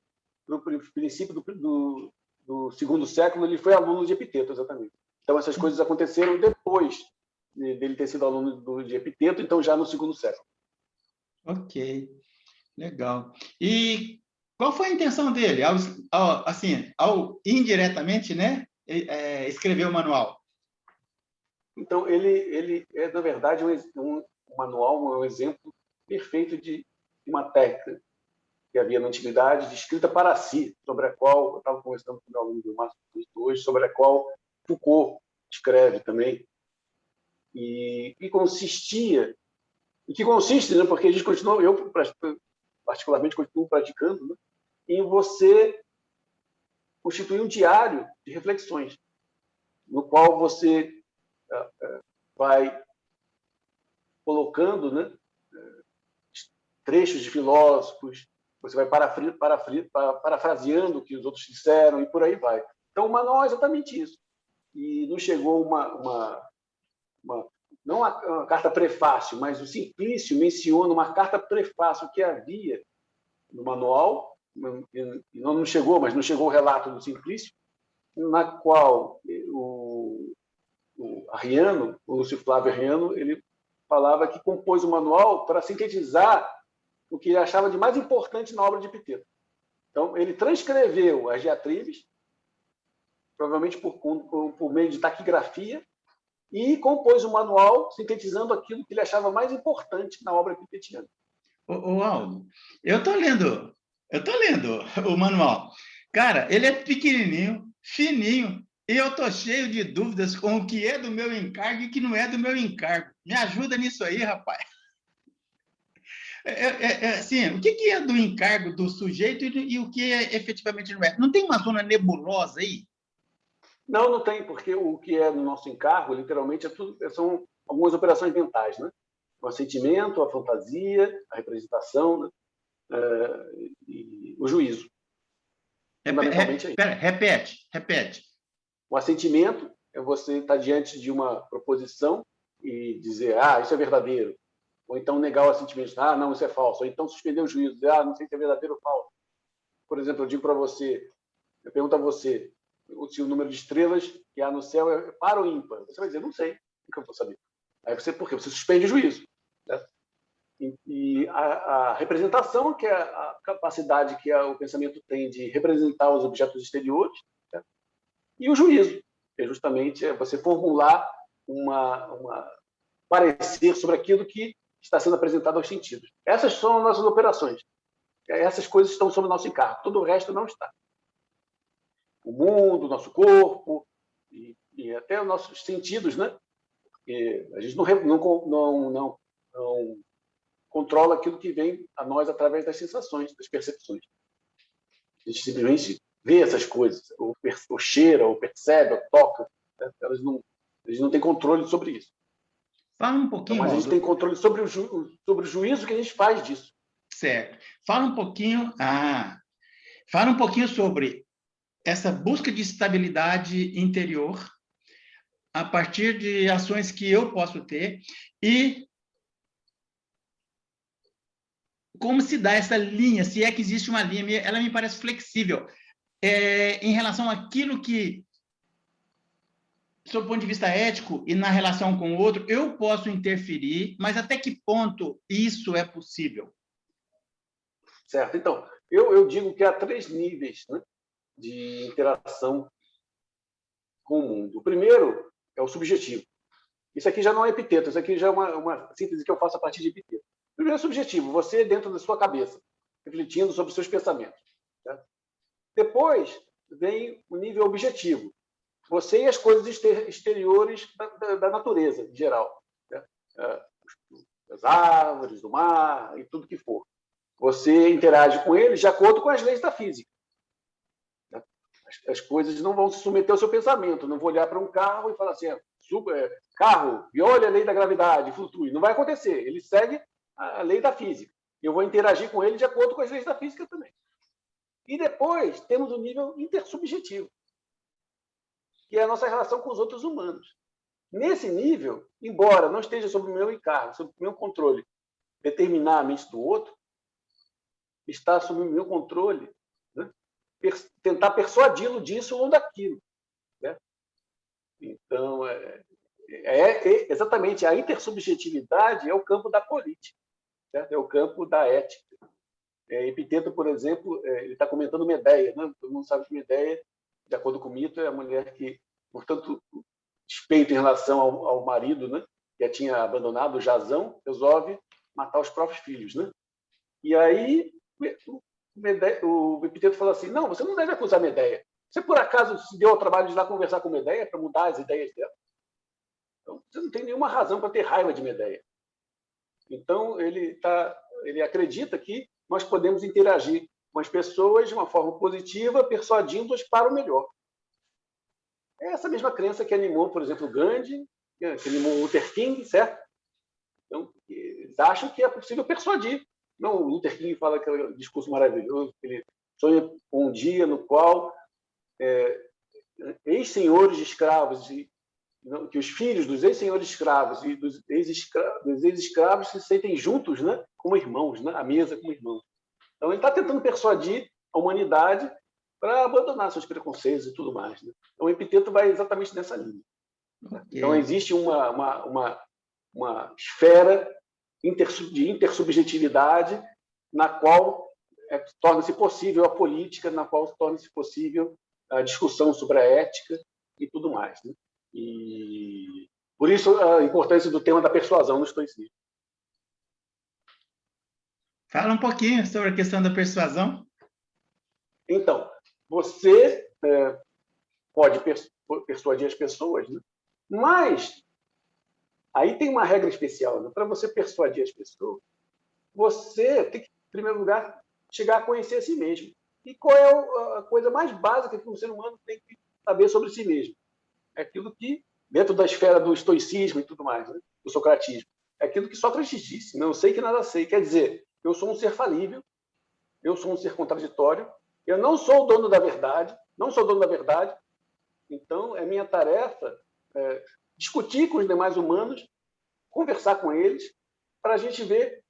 no princípio do segundo século, ele foi aluno de Epiteto, exatamente. Então, essas coisas aconteceram depois dele ter sido aluno de Epiteto, então já no segundo século. Ok, legal. E qual foi a intenção dele, ao indiretamente, né, escrever o manual? Então, ele é, na verdade, um manual, um exemplo perfeito de uma técnica que havia na antiguidade, de escrita para si, sobre a qual eu estava conversando com o meu aluno do Márcio hoje, sobre a qual Foucault escreve também, e que consiste, né, porque a gente continua, eu particularmente continuo praticando, né, em você constituir um diário de reflexões, no qual você vai colocando, né, trechos de filósofos, você vai parafraseando o que os outros disseram e por aí vai. Então, o manual é exatamente isso. E nos chegou não uma carta prefácio, mas o Simplício menciona uma carta prefácio que havia no manual, e não nos chegou, mas nos chegou o relato do Simplício, na qual o Arriano, o Lúcio Flávio Arriano, ele falava que compôs o manual para sintetizar o que ele achava de mais importante na obra de Epiteto. Então, ele transcreveu as diatribes, provavelmente por meio de taquigrafia, e compôs o manual sintetizando aquilo que ele achava mais importante na obra epitetiana. Aldo, eu estou lendo o manual. Cara, ele é pequenininho, fininho, e eu estou cheio de dúvidas com o que é do meu encargo e o que não é do meu encargo. Me ajuda nisso aí, rapaz. Assim, o que é do encargo do sujeito e o que efetivamente não é? Não tem uma zona nebulosa aí? Não, não tem, porque o que é no nosso encargo, literalmente, são algumas operações mentais, né? O assentimento, a fantasia, a representação, né? E o juízo. Fundamentalmente é isso. Repete. O assentimento é você estar diante de uma proposição e dizer, isso é verdadeiro. Ou então negar o assentimento, não, isso é falso. Ou então suspender o juízo, dizer, não sei se é verdadeiro ou falso. Por exemplo, eu digo para você, eu pergunto a você se o número de estrelas que há no céu é par ou ímpar. Você vai dizer, não sei. O que eu vou saber? Aí por quê? Você suspende o juízo. Né? E a representação, que é a capacidade que o pensamento tem de representar os objetos exteriores, né? E o juízo, que é justamente você formular uma parecer sobre aquilo que está sendo apresentado aos sentidos. Essas são as nossas operações. Essas coisas estão sob o nosso encargo. Todo o resto não está. O mundo, o nosso corpo e até os nossos sentidos, né? Porque a gente não controla aquilo que vem a nós através das sensações, das percepções. A gente simplesmente vê essas coisas, ou cheira, ou percebe, ou toca. Né? Eles não têm controle sobre isso. Fala um pouquinho, mas a gente tem controle sobre o juízo que a gente faz disso. Certo. Fala um pouquinho sobre essa busca de estabilidade interior a partir de ações que eu posso ter e como se dá essa linha, se é que existe uma linha, ela me parece flexível em relação àquilo que, sob o ponto de vista ético e na relação com o outro, eu posso interferir, mas até que ponto isso é possível? Certo. Então, eu digo que há 3 níveis, né, de interação com o mundo. O primeiro é o subjetivo. Isso aqui já não é epiteto, isso aqui já é uma síntese que eu faço a partir de epiteto. O primeiro é o subjetivo, você dentro da sua cabeça, refletindo sobre os seus pensamentos. Tá? Depois vem o nível objetivo, você e as coisas exteriores da natureza, em geral. Né? As árvores, do mar e tudo que for. Você interage com eles de acordo com as leis da física. As coisas não vão se submeter ao seu pensamento. Não vou olhar para um carro e falar assim, carro, viole a lei da gravidade, flutue. Não vai acontecer. Ele segue a lei da física. Eu vou interagir com ele de acordo com as leis da física também. E depois temos o nível intersubjetivo, que é a nossa relação com os outros humanos. Nesse nível, embora não esteja sob o meu encargo, sob o meu controle, determinar a mente do outro, está sob o meu controle, né? Tentar persuadi-lo disso ou daquilo. Né? Então, exatamente, a intersubjetividade é o campo da política, certo? É o campo da ética. Epiteto, por exemplo, ele está comentando Medeia. Né? Todo mundo sabe que Medeia, de acordo com o mito, é a mulher que, portanto, despeito em relação ao marido, né? Que a tinha abandonado, Jasão, resolve matar os próprios filhos. Né? E aí o Epiteto falou assim, não, você não deve acusar Medeia. Você, por acaso, se deu ao trabalho de ir lá conversar com Medeia para mudar as ideias dela? Então, você não tem nenhuma razão para ter raiva de Medeia. Então, ele acredita que nós podemos interagir com as pessoas de uma forma positiva, persuadindo-as para o melhor. É essa mesma crença que animou, por exemplo, Gandhi, que animou Luther King, certo? Então, eles acham que é possível persuadir. Não, o Luther King fala aquele discurso maravilhoso, que ele sonha com um dia no qual ex-senhores de escravos, que os filhos dos ex-senhores escravos e dos ex-escravos se sentem juntos, né, como irmãos, né, à mesa como irmãos. Então, ele está tentando persuadir a humanidade para abandonar seus preconceitos e tudo mais. Né? Então, o Epiteto vai exatamente nessa linha. Okay. Então, existe uma esfera de intersubjetividade na qual torna-se possível a política, na qual torna-se possível a discussão sobre a ética e tudo mais. Né? E por isso a importância do tema da persuasão no estoicismo. Fala um pouquinho sobre a questão da persuasão. Então, você pode persuadir as pessoas, né? Mas aí tem uma regra especial. Né? Para você persuadir as pessoas, você tem que, em primeiro lugar, chegar a conhecer a si mesmo. E qual é a coisa mais básica que um ser humano tem que saber sobre si mesmo? é aquilo que, dentro da esfera do estoicismo e tudo mais, né? Do socratismo, é aquilo que Sócrates disse: não sei que nada sei. Quer dizer, eu sou um ser falível, eu sou um ser contraditório, eu não sou o dono da verdade, não sou dono da verdade, então é minha tarefa discutir com os demais humanos, conversar com eles, para a gente ver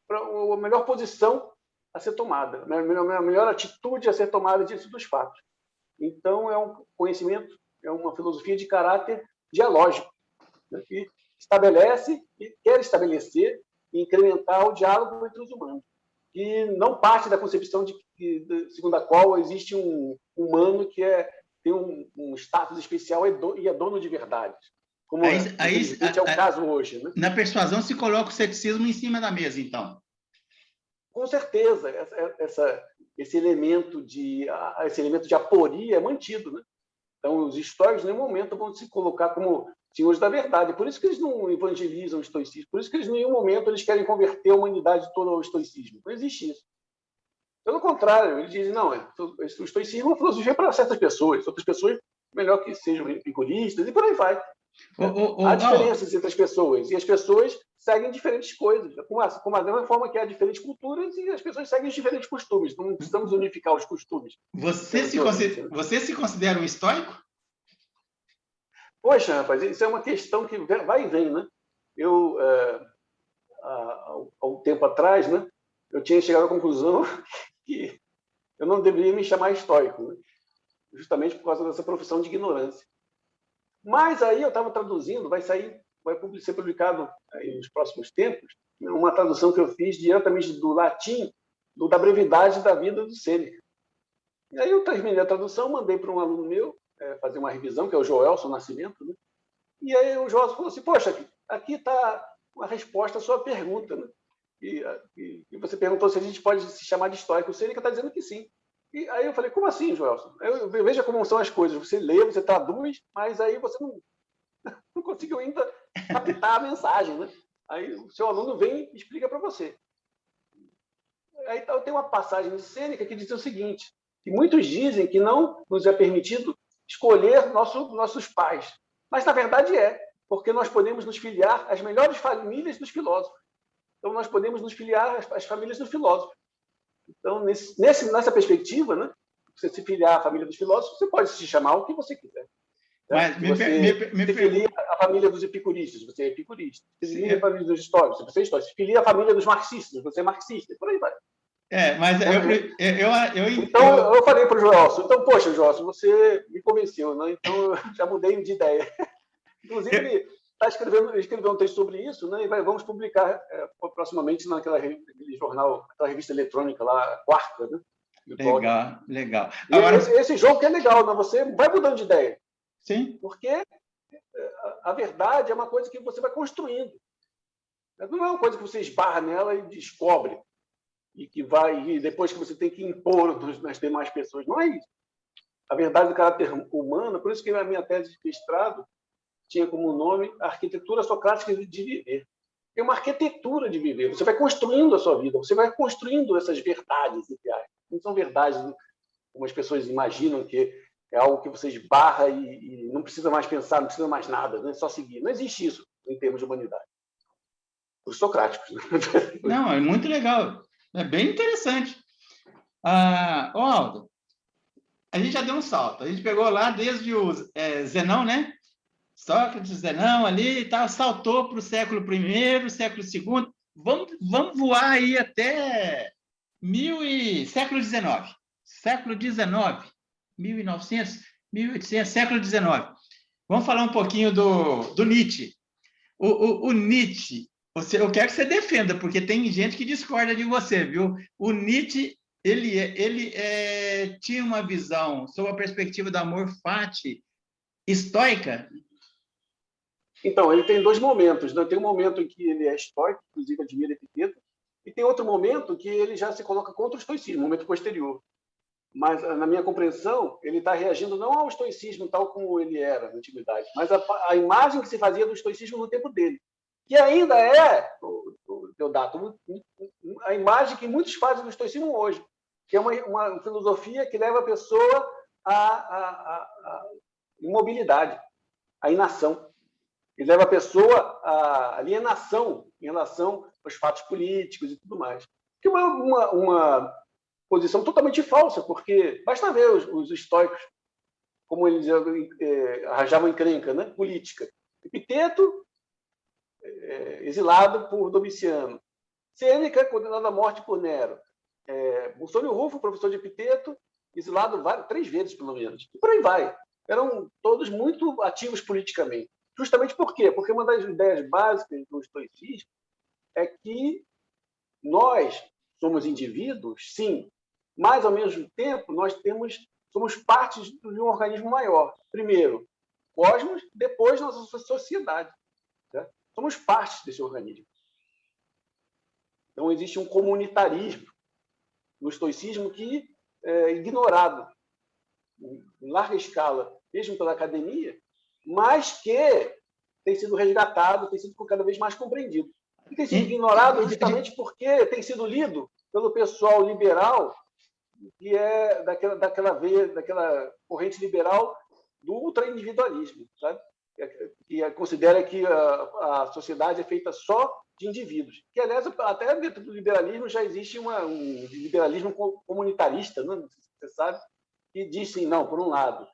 a melhor posição a ser tomada, a melhor atitude a ser tomada diante dos fatos. Então, é um conhecimento, é uma filosofia de caráter dialógico, né, que estabelece e quer estabelecer e incrementar o diálogo entre os humanos, que não parte da concepção segundo a qual existe um humano que tem um status especial e é dono de verdades, como infelizmente é o caso hoje. Né? Na persuasão se coloca o ceticismo em cima da mesa, então. Com certeza, esse elemento de aporia é mantido. Né? Então, os estoicos, em nenhum momento, vão se colocar como senhores da verdade. Por isso que eles não evangelizam o estoicismo. Por isso que eles, em nenhum momento, eles querem converter a humanidade toda ao estoicismo. Não existe isso. Pelo contrário, eles dizem, não, o estoicismo é uma filosofia para certas pessoas. Outras pessoas, melhor que sejam epicuristas, e por aí vai. Há diferenças entre as pessoas. E as pessoas seguem diferentes coisas. Com a mesma forma que há diferentes culturas e as pessoas seguem os diferentes costumes. Não precisamos unificar os costumes. Você se considera um estoico? Poxa, rapaz, isso é uma questão que vai e vem, né? Eu, há um tempo atrás, né, eu tinha chegado à conclusão que eu não deveria me chamar estoico, né? Justamente por causa dessa profissão de ignorância. Mas aí eu estava traduzindo, vai ser publicado aí nos próximos tempos, uma tradução que eu fiz diretamente do latim, da brevidade da vida do Sêneca. E aí eu terminei a tradução, mandei para um aluno meu fazer uma revisão, que é o Joelson Nascimento, né? E aí o Joelson falou assim, poxa, aqui está uma resposta à sua pergunta, né? E você perguntou se a gente pode se chamar de estoico. O Sêneca está dizendo que sim. E aí eu falei, como assim, Joelson? Veja como são as coisas. Você lê, você traduz, mas aí você não conseguiu ainda captar a mensagem, né? Aí o seu aluno vem e explica para você. Aí tem uma passagem de Sêneca que diz o seguinte, que muitos dizem que não nos é permitido escolher nossos pais. Mas, na verdade, porque nós podemos nos filiar às melhores famílias dos filósofos. Então, nós podemos nos filiar às famílias dos filósofos. Então, nessa perspectiva, né, você se filiar à família dos filósofos, você pode se chamar o que você quiser. Né? Mas você filia à família dos epicuristas, você é epicurista. Você filia à família dos históricos, você é histórico. Você filia à família dos marxistas, você é marxista. Por aí vai. Mas então, eu falei para o Joelson, então, poxa, Joelson, você me convenceu, né? Então, eu já mudei de ideia. Inclusive, ele escreveu um texto sobre isso, né? E vamos publicar proximamente naquele jornal, aquela revista eletrônica lá, Quarta, né? Legal. Agora, esse jogo que é legal, né? Você vai mudando de ideia. Sim. Porque a verdade é uma coisa que você vai construindo. Não é uma coisa que você esbarra nela e descobre. E depois que você tem que impor nas demais pessoas. Não é isso. A verdade do caráter humano, por isso que a minha tese de mestrado tinha como nome Arquitetura Socrática de Viver. É uma arquitetura de viver. Você vai construindo a sua vida, você vai construindo essas verdades ideais. Não são verdades como as pessoas imaginam, que é algo que você esbarra e não precisa mais pensar, não precisa mais nada, né? Só seguir. Não existe isso em termos de humanidade. Os socráticos. Né? Não, é muito legal. É bem interessante. Aldo, a gente já deu um salto. A gente pegou lá desde o Zenão, né? Sócrates, Zenão ali e tal, saltou para o século I, século II. Vamos voar aí até século XIX. Século XIX, 1900, 1800, século XIX. Vamos falar um pouquinho do Nietzsche. O Nietzsche, eu quero que você defenda, porque tem gente que discorda de você, viu? O Nietzsche, ele tinha uma visão, sob a perspectiva do amor fati, estoica. Então, ele tem dois momentos. Né? Tem um momento em que ele é estoico, inclusive admira Epiteto, e tem outro momento que ele já se coloca contra o estoicismo, um momento posterior. Mas, na minha compreensão, ele está reagindo não ao estoicismo tal como ele era na antiguidade, mas a imagem que se fazia do estoicismo no tempo dele. Que ainda Deodato, a imagem que muitos fazem do estoicismo hoje, que é uma filosofia que leva a pessoa à imobilidade. à inação. Ele leva a pessoa à alienação em relação aos fatos políticos e tudo mais. Que é uma posição totalmente falsa, porque basta ver os estoicos, como eles arranjavam encrenca, né? Política. Epiteto, exilado por Domiciano. Sêneca, condenado à morte por Nero. Musônio Rufo, professor de Epiteto, exilado 3 vezes, pelo menos. E por aí vai. Eram todos muito ativos politicamente. Justamente por quê? Porque uma das ideias básicas do estoicismo é que nós somos indivíduos, sim, mas, ao mesmo tempo, somos partes de um organismo maior. Primeiro, cosmos, depois nossa sociedade. Né? Somos partes desse organismo. Então, existe um comunitarismo no estoicismo que é ignorado em larga escala, mesmo pela academia, mas que tem sido resgatado, tem sido cada vez mais compreendido. E tem sido ignorado justamente porque tem sido lido pelo pessoal liberal, que é daquela corrente liberal do ultra-individualismo, sabe? Que considera que a sociedade é feita só de indivíduos. Que, aliás, até dentro do liberalismo já existe um liberalismo comunitarista, né? Não sei se você sabe, que diz, sim, não, por um lado,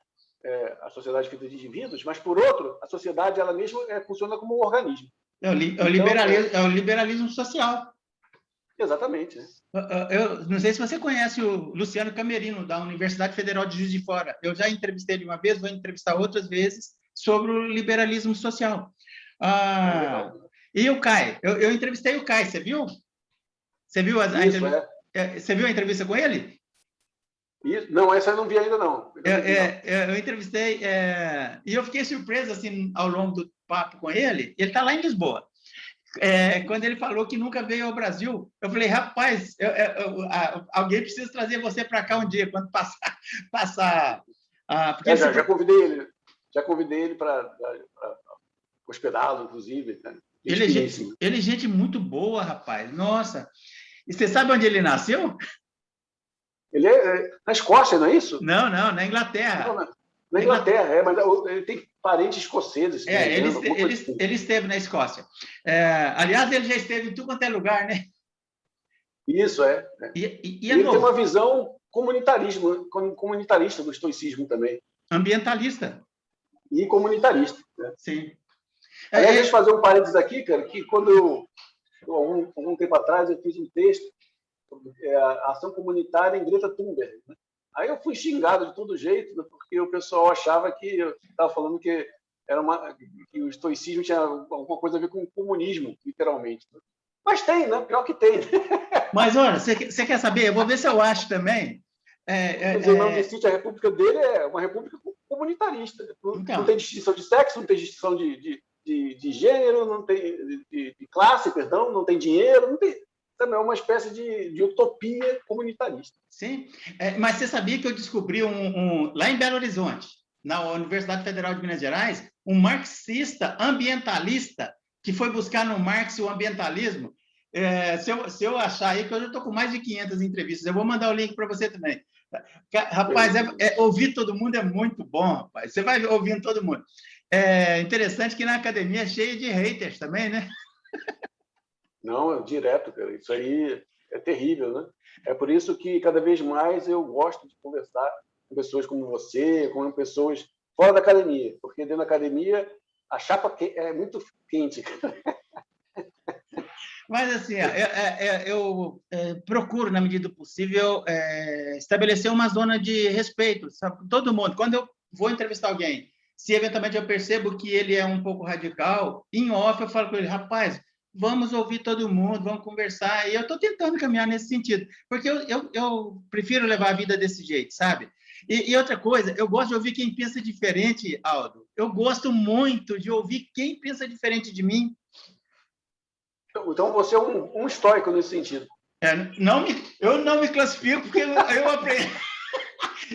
a sociedade é feita de indivíduos, mas, por outro, a sociedade ela mesma funciona como um organismo. É o liberalismo social. Exatamente. Né? Eu não sei se você conhece o Luciano Camerino, da Universidade Federal de Juiz de Fora. Eu já entrevistei ele uma vez, vou entrevistar outras vezes, sobre o liberalismo social. E o Kai, eu entrevistei o Kai, você viu? Você viu você viu a entrevista com ele? Não, essa eu não vi ainda, não. Eu entrevistei, e eu fiquei surpreso, assim, ao longo do papo com ele. Ele está lá em Lisboa. Quando ele falou que nunca veio ao Brasil, eu falei, rapaz, alguém precisa trazer você para cá um dia, quando passar. Porque já convidei ele para hospedá-lo, inclusive. Né? Ele é gente muito boa, rapaz. Nossa. E você sabe onde ele nasceu? Ele é na Escócia, não é isso? Não, na Inglaterra. Não, na Inglaterra, mas ele tem parentes escoceses. Ele esteve na Escócia. Aliás, ele já esteve em tudo quanto é lugar, né? Isso, E ele tem uma visão comunitarista do estoicismo também. Ambientalista. E comunitarista. Né? Sim. Aliás, deixa eu fazer um parênteses aqui, cara, que quando algum tempo atrás, eu fiz um texto sobre a ação comunitária em Greta Thunberg. Né? Aí eu fui xingado de todo jeito, né, porque o pessoal achava que eu estava falando que que o estoicismo tinha alguma coisa a ver com o comunismo, literalmente. Mas tem, né? Pior que tem. Mas, olha, você quer saber? Eu vou ver se eu acho também. O nome de sítio, a república dele é uma república comunitarista. Não tem distinção de sexo, não tem distinção de gênero, não tem de classe, perdão, não tem dinheiro, não tem... Também é uma espécie de utopia comunitarista. Sim, mas você sabia que eu descobri lá em Belo Horizonte, na Universidade Federal de Minas Gerais, um marxista ambientalista que foi buscar no Marx o ambientalismo. Se eu achar aí, que eu já estou com mais de 500 entrevistas, eu vou mandar o link para você também. Rapaz, ouvir todo mundo é muito bom, rapaz. Você vai ouvindo todo mundo. É interessante que na academia é cheio de haters também, né? Não, direto, cara. Isso aí é terrível, né? É por isso que cada vez mais eu gosto de conversar com pessoas como você, com pessoas fora da academia, porque dentro da academia a chapa é muito quente. Mas, assim, eu procuro, na medida do possível, estabelecer uma zona de respeito, sabe? Todo mundo. Quando eu vou entrevistar alguém, se eventualmente eu percebo que ele é um pouco radical, em off eu falo com ele, rapaz, vamos ouvir todo mundo, vamos conversar. E eu estou tentando caminhar nesse sentido, porque eu prefiro levar a vida desse jeito, sabe? E outra coisa, eu gosto de ouvir quem pensa diferente, Aldo. Eu gosto muito de ouvir quem pensa diferente de mim. Então, você é um estoico nesse sentido. Eu não me classifico, porque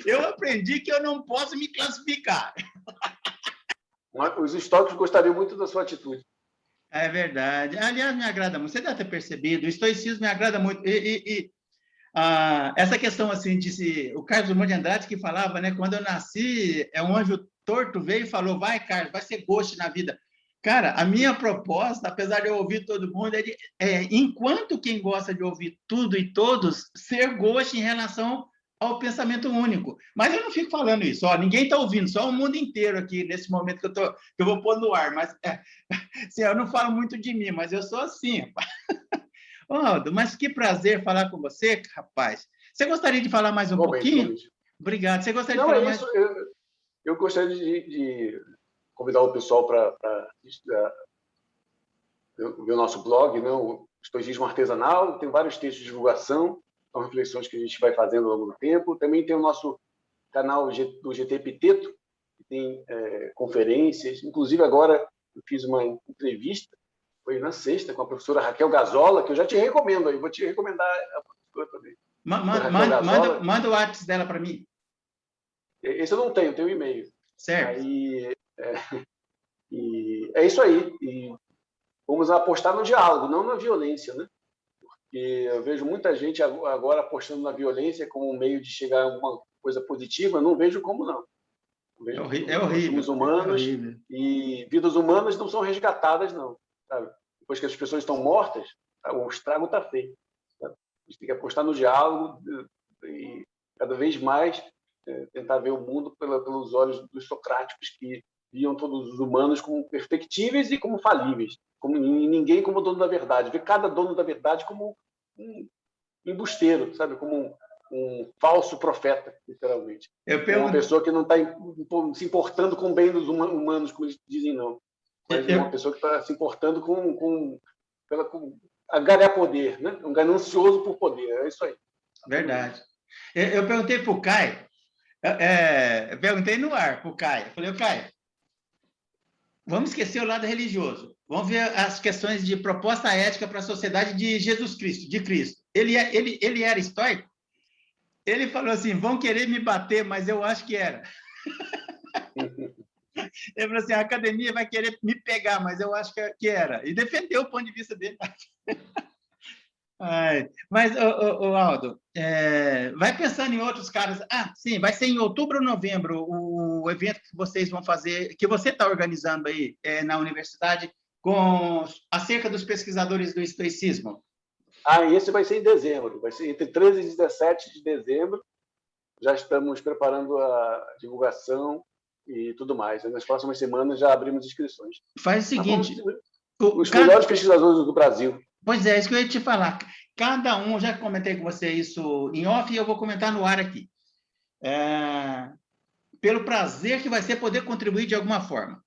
eu aprendi que eu não posso me classificar. Os estoicos gostariam muito da sua atitude. É verdade. Aliás, me agrada muito. Você deve ter percebido, o estoicismo me agrada muito. Essa questão, assim, o Carlos Drummond de Andrade que falava, né? Quando eu nasci, um anjo torto veio e falou, vai, Carlos, vai ser ghost na vida. Cara, a minha proposta, apesar de eu ouvir todo mundo, enquanto quem gosta de ouvir tudo e todos, ser ghost em relação ao pensamento único. Mas eu não fico falando isso, ninguém está ouvindo, só o mundo inteiro aqui, nesse momento que eu vou pôr no ar, mas assim, eu não falo muito de mim, mas eu sou assim. Aldo, mas que prazer falar com você, rapaz. Você gostaria de falar mais um pouquinho? Obrigado. Você gostaria de falar mais? Eu gostaria de convidar o pessoal para ver o nosso blog, né? O Estoicismo Artesanal. Tem vários textos de divulgação, são reflexões que a gente vai fazendo ao longo do tempo. Também tem o nosso canal do GT Epiteto, que tem conferências. Inclusive, agora eu fiz uma entrevista, foi na sexta, com a professora Raquel Gazola, que eu já te recomendo aí. Vou te recomendar a professora também. Manda o WhatsApp dela para mim. Esse eu não tenho e-mail. Certo. Aí, e é isso aí. E vamos apostar no diálogo, não na violência, né? Porque eu vejo muita gente agora apostando na violência como um meio de chegar a alguma coisa positiva. Eu não vejo como não. É horrível. Somos humanos e vidas humanas não são resgatadas, não. Sabe? Depois que as pessoas estão mortas, o estrago está feito. Sabe? A gente tem que apostar no diálogo e cada vez mais tentar ver o mundo pelos olhos dos socráticos, que viam todos os humanos como perfectíveis e como falíveis, ninguém como dono da verdade, ver cada dono da verdade como um embusteiro, sabe, como um falso profeta, literalmente. Uma pessoa que não está se importando com o bem dos humanos, como eles dizem, não. Mas uma pessoa que está se importando com angariar poder, né? Um ganancioso por poder, é isso aí. Verdade. Eu perguntei para o Caio, perguntei no ar para o Caio, eu falei, Caio, vamos esquecer o lado religioso, vamos ver as questões de proposta ética para a sociedade de Jesus Cristo, de Cristo. Ele era estoico? Ele falou assim, vão querer me bater, mas eu acho que era. Ele falou assim, a academia vai querer me pegar, mas eu acho que era. E defendeu o ponto de vista dele. Mas, Aldo, vai pensando em outros caras. Sim, vai ser em outubro ou novembro o evento que vocês vão fazer, que você está organizando aí na universidade, acerca dos pesquisadores do estoicismo. Esse vai ser em dezembro, vai ser entre 13 e 17 de dezembro. Já estamos preparando a divulgação e tudo mais. Nas próximas semanas já abrimos inscrições. Faz o seguinte... Os melhores pesquisadores do Brasil. Pois é, isso que eu ia te falar. Cada um, já comentei com você isso em off e eu vou comentar no ar aqui. Pelo prazer que vai ser poder contribuir de alguma forma.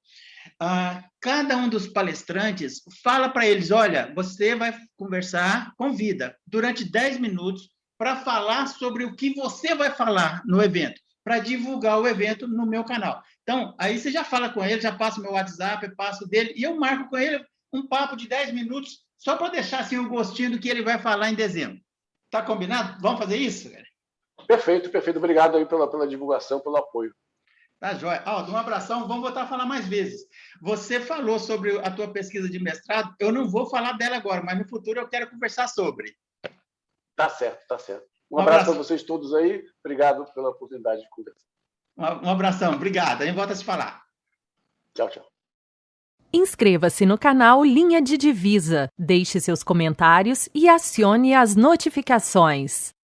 Cada um dos palestrantes fala para eles, olha, você vai conversar, convida, durante 10 minutos para falar sobre o que você vai falar no evento, para divulgar o evento no meu canal. Então, aí você já fala com ele, já passa o meu WhatsApp, passo dele, e eu marco com ele um papo de 10 minutos, só para deixar assim, um gostinho do que ele vai falar em dezembro. Tá combinado? Vamos fazer isso, galera? Perfeito. Obrigado aí pela divulgação, pelo apoio. Tá, joia. Aldo, um abração. Vamos voltar a falar mais vezes. Você falou sobre a tua pesquisa de mestrado. Eu não vou falar dela agora, mas no futuro eu quero conversar sobre. Tá certo. Um abraço para vocês todos aí. Obrigado pela oportunidade de conversar. Um abração. Obrigado. A gente volta a se falar. Tchau. Inscreva-se no canal Linha de Divisa, deixe seus comentários e acione as notificações.